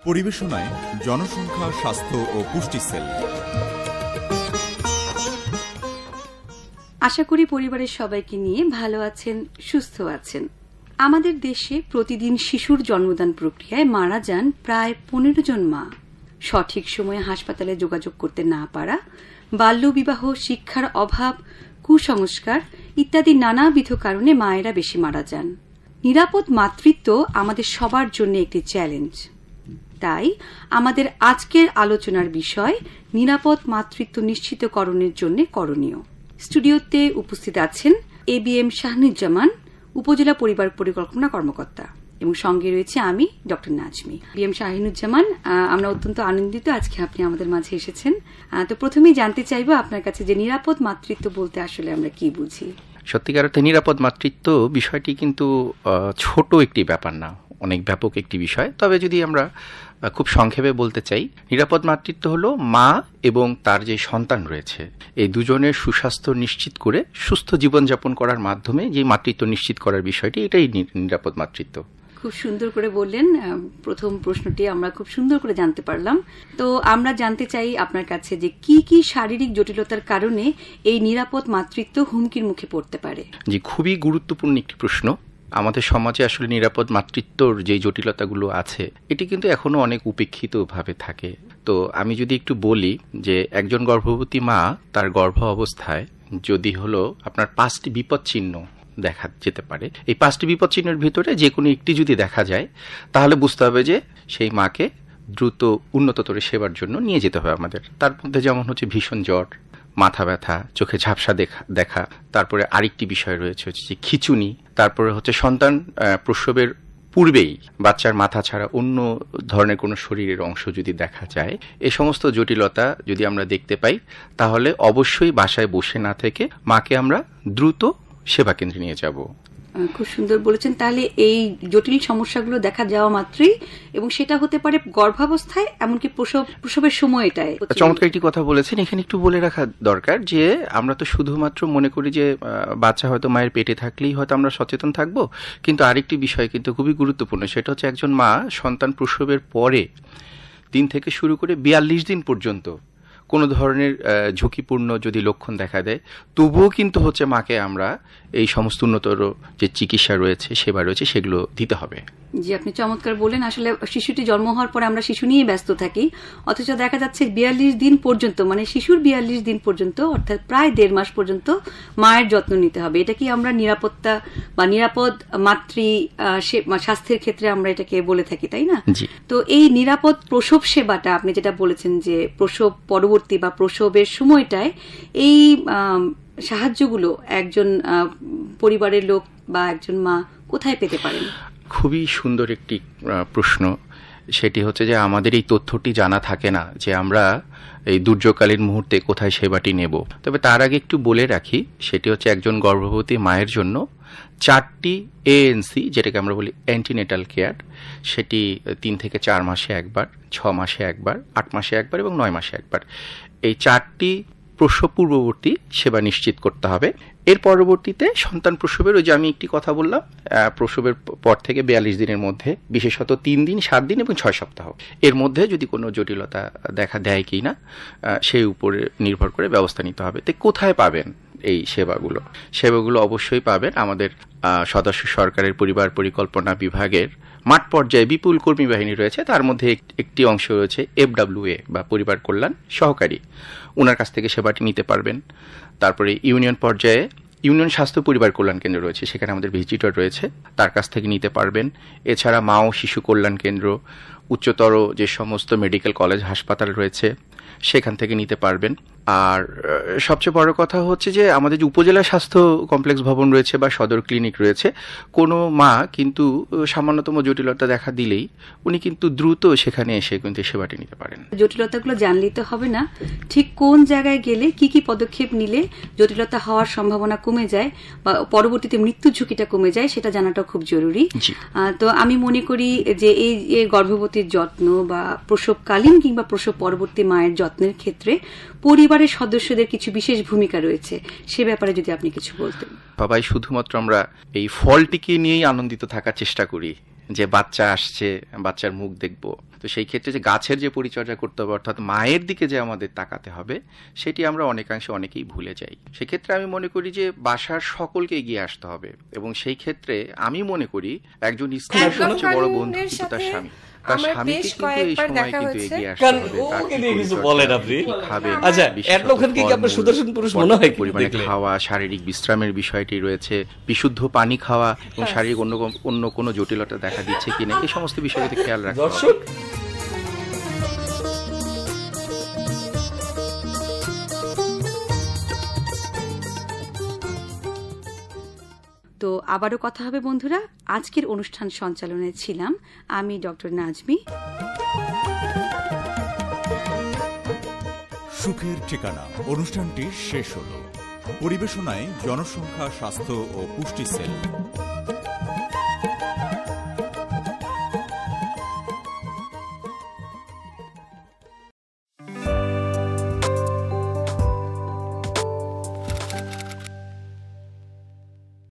পরিবেশনায় জনসংখ্যা, স্বাস্থ্য ও পুষ্টি সেল। আশা করি পরিবারের সবাইকে নিয়ে ভালো আছেন, সুস্থ আছেন। আমাদের দেশে প্রতিদিন শিশুর জন্মদান প্রক্রিয়ায় মারা যান প্রায় 15 জন মা। সঠিক সময়ে হাসপাতালে যোগাযোগ করতে না পারা, বাল্যবিবাহ, শিক্ষার অভাব, কুসংস্কার ইত্যাদি নানাবিধ কারণে মায়েরা বেশি মারা যান। নিরাপদ মাতৃত্ব আমাদের সবার জন্য একটি চ্যালেঞ্জ। তাই আমাদের আজকের আলোচনার বিষয় নিরাপদ মাতৃত্ব নিশ্চিতকরণের জন্য করণীয়। স্টুডিওতে উপস্থিত আছেন ABM শাহনুজ্জামান, উপজেলা পরিবার পরিকল্পনা কর্মকর্তা, এবং সঙ্গে রয়েছে আমি ডক্টর নাজমি। ABM শাহনুজ্জামান, আমরা অত্যন্ত আনন্দিত আজকে আপনি আমাদের মাঝে এসেছেন। তো প্রথমেই জানতে চাইব আপনার কাছে যে নিরাপদ মাতৃত্ব বলতে আসলে আমরা কি বুঝি। সত্যিকার অর্থে নিরাপদ মাতৃত্ব বিষয়টি কিন্তু ছোট একটি ব্যাপার না, অনেক ব্যাপক একটি বিষয়। তবে যদি আমরা খুব সংক্ষেপে বলতে চাই, নিরাপদ মাতৃত্ব হলো মা এবং তার যে সন্তান রয়েছে এই দুজনের সুস্বাস্থ্য নিশ্চিত করে সুস্থ জীবনযাপন করার মাধ্যমে যে মাতৃত্ব নিশ্চিত করার বিষয়টি, এটাই নিরাপদ মাতৃত্ব। খুব সুন্দর করে বললেন। প্রথম প্রশ্নটি আমরা খুব সুন্দর করে জানতে পারলাম। তো আমরা জানতে চাই আপনার কাছে যে কি কি শারীরিক জটিলতার কারণে এই নিরাপদ মাতৃত্ব হুমকির মুখে পড়তে পারে। জি, খুবই গুরুত্বপূর্ণ একটি প্রশ্ন। আমাদের সমাজে আসলে নিরাপদ মাতৃত্বর যে জটিলতাগুলো আছে এটি কিন্তু এখনো অনেক উপেক্ষিত ভাবে থাকে। তো আমি যদি একটু বলি যে একজন গর্ভবতী মা তার গর্ভ অবস্থায় যদি হলো আপনার 5টি বিপদ চিহ্ন দেখা যেতে পারে, এই 5টি বিপদ চিহ্নের ভিতরে যে কোনো একটি যদি দেখা যায় তাহলে বুঝতে হবে যে সেই মাকে দ্রুত উন্নততর সেবার জন্য নিয়ে যেতে হবে আমাদের। তার মধ্যে যেমন হচ্ছে ভীষণ জ্বর, মাথা ব্যথা, চোখে ঝাপসা দেখা, তারপরে আরেকটি বিষয় রয়েছে হচ্ছে যে খিঁচুনি, তারপরে হচ্ছে সন্তান প্রসবের পূর্বেই বাচ্চার মাথা ছাড়া অন্য ধরনের কোনো শরীরের অংশ যদি দেখা যায়, এই সমস্ত জটিলতা যদি আমরা দেখতে পাই তাহলে অবশ্যই বাসায় বসে না থেকে মাকে আমরা দ্রুত সেবা কেন্দ্রে নিয়ে যাব। খুব সুন্দর বলেছেন। তাহলে এই জটিল সমস্যাগুলো দেখা যাওয়া মাত্রই, এবং সেটা হতে পারে গর্ভাবস্থায়, এমনকি প্রসবের সময়টায়। চমৎকার একটি কথা বলেছেন। এখানে একটু বলে রাখা দরকার যে আমরা তো শুধুমাত্র মনে করি যে বাচ্চা হয়তো মায়ের পেটে থাকলেই হয়তো আমরা সচেতন থাকবো, কিন্তু আরেকটি বিষয় কিন্তু খুবই গুরুত্বপূর্ণ। সেটা হচ্ছে একজন মা সন্তান প্রসবের পরে 3 থেকে শুরু করে 42 দিন পর্যন্ত কোনো ধরনের ঝুঁকিপূর্ণ যদি লক্ষণ দেখা দেয়, তবুও কিন্তু হচ্ছে মাকে আমরা এই সমস্ত উন্নতর যে চিকিৎসা রয়েছে, সেবা রয়েছে, সেগুলো দিতে হবে। জি, আপনি চমৎকার বলেন। আসলে শিশুটি জন্ম হওয়ার পরে আমরা শিশু নিয়ে ব্যস্ত থাকি, অথচ দেখা যাচ্ছে 42 দিন পর্যন্ত, মানে শিশুর 42 দিন পর্যন্ত, অর্থাৎ প্রায় 1.5 মাস পর্যন্ত মায়ের যত্ন নিতে হবে। এটা কি আমরা নিরাপত্তা বা নিরাপদ স্বাস্থ্যের ক্ষেত্রে আমরা এটাকে বলে থাকি, তাই না? তো এই নিরাপদ প্রসব সেবাটা আপনি যেটা বলেছেন যে প্রসব পরবর্তী বা প্রসবের সময়টায় এই সাহায্যগুলো একজন পরিবারের লোক বা একজন মা কোথায় পেতে পারেন? খুবই সুন্দর একটি প্রশ্ন। সেটি হচ্ছে যে আমাদের এই তথ্যটি জানা থাকে না যে আমরা এই দুর্যোগকালীন মুহূর্তে কোথায় সেবাটি নেব। তবে তার আগে একটু বলে রাখি, সেটি হচ্ছে একজন গর্ভবতী মায়ের জন্য 4টি ANC, যেটাকে আমরা বলি অ্যান্টিনেটাল কেয়ার, সেটি 3 থেকে 4 মাসে একবার, 6 মাসে একবার, 8 মাসে একবার এবং 9 মাসে একবার, এই 4টি প্রসব পূর্ববর্তী সেবা নিশ্চিত করতে হবে। এর পরবর্তীতে সন্তান প্রসবের, ওই যে আমি একটি কথা বললাম, প্রসবের পর থেকে 42 দিনের মধ্যে, বিশেষত 3 দিন, 7 দিন এবং 6 সপ্তাহ, এর মধ্যে যদি কোনো জটিলতা দেখা দেয় কি না সেই উপরে নির্ভর করে ব্যবস্থা নিতে হবে। তো কোথায় পাবেন এই সেবাগুলো? অবশ্যই পাবেন আমাদের সদস্য সরকারের পরিবার পরিকল্পনা বিভাগের মাঠ পর্যায়ে বিপুল কর্মী বাহিনী রয়েছে। তার মধ্যে একটি অংশ রয়েছে FWA বা পরিবার কল্যাণ সহকারী, ওনার কাছ থেকে সেবাটি নিতে পারবেন। তারপরে ইউনিয়ন পর্যায়ে ইউনিয়ন স্বাস্থ্য পরিবার কল্যাণ কেন্দ্র রয়েছে, সেখানে আমাদের ভিজিটর রয়েছে, তার কাছ থেকে নিতে পারবেন। এছাড়া মা ও শিশু কল্যাণ কেন্দ্র, উচ্চতর যে সমস্ত মেডিকেল কলেজ হাসপাতাল রয়েছে সেখান থেকে নিতে পারবেন। আর সবচেয়ে বড় কথা হচ্ছে যে আমাদের যে উপজেলা স্বাস্থ্য কমপ্লেক্স ভবন রয়েছে বা সদর ক্লিনিক রয়েছে, কোনো মা কিন্তু সামান্যতম জটিলতা দেখা দিলেই উনি কিন্তু দ্রুত সেখানে এসে কিন্তু সেবাটি নিতে পারেন। জটিলতাগুলো জানলেই তো হবে না, ঠিক কোন জায়গায় গেলে কি কি পদক্ষেপ নিলে জটিলতা হওয়ার সম্ভাবনা কমে যায় বা পরবর্তীতে মৃত্যু ঝুঁকিটা কমে যায় সেটা জানাটা খুব জরুরি। তো আমি মনে করি যে এই গর্ভবতীর যত্ন বা প্রসবকালীন কিংবা প্রসব পরবর্তী মায়ের যত্নের ক্ষেত্রে পরিবারের সদস্যদের কিছু বিশেষ ভূমিকা রয়েছে, সে ব্যাপারে যদি আপনি কিছু বলতেন। সবাই শুধুমাত্র আমরা এই ফলটিকে নিয়েই আনন্দিত থাকার চেষ্টা করি, যে বাচ্চা আসছে, বাচ্চার মুখ দেখব। তো সেই ক্ষেত্রে যে গাছের যে পরিচর্যা করতে হবে, অর্থাৎ মায়ের দিকে যে আমাদের তাকাতে হবে, সেটি আমরা অনেকাংশে অনেকেই ভুলে যাই। সেক্ষেত্রে আমি মনে করি যে বাসার সকলকে এগিয়ে আসতে হবে, এবং সেই ক্ষেত্রে আমি মনে করি একজন স্ত্রীর সবচেয়ে বড় বন্ধু কিন্তু তার স্বামী। তার স্বামীকে কিন্তু এই সময় কিন্তু এগিয়ে আসতে হবে। ওকে নিয়ে কিছু বলেন আপনি। খাবেন, আচ্ছা, এডলক খানকে কি আপনার সুদর্শন পুরুষ মনে হয়? পরিমাণে খাওয়া, শারীরিক বিশ্রামের বিষয়টি রয়েছে, বিশুদ্ধ পানি খাওয়া, এবং শারীরিক অন্য কোনো জটিলতা দেখা দিচ্ছে কিনা, এই সমস্ত বিষয়গুলো খেয়াল রাখতে হবে। দর্শক, তো আবারও কথা হবে বন্ধুরা। আজকের অনুষ্ঠান সঞ্চালনে ছিলাম আমি ডক্টর নাজমি। সুখের ঠিকানা অনুষ্ঠানটি শেষ হলো। পরিবেশনায় জনসংখ্যা, স্বাস্থ্য ও পুষ্টি সেল।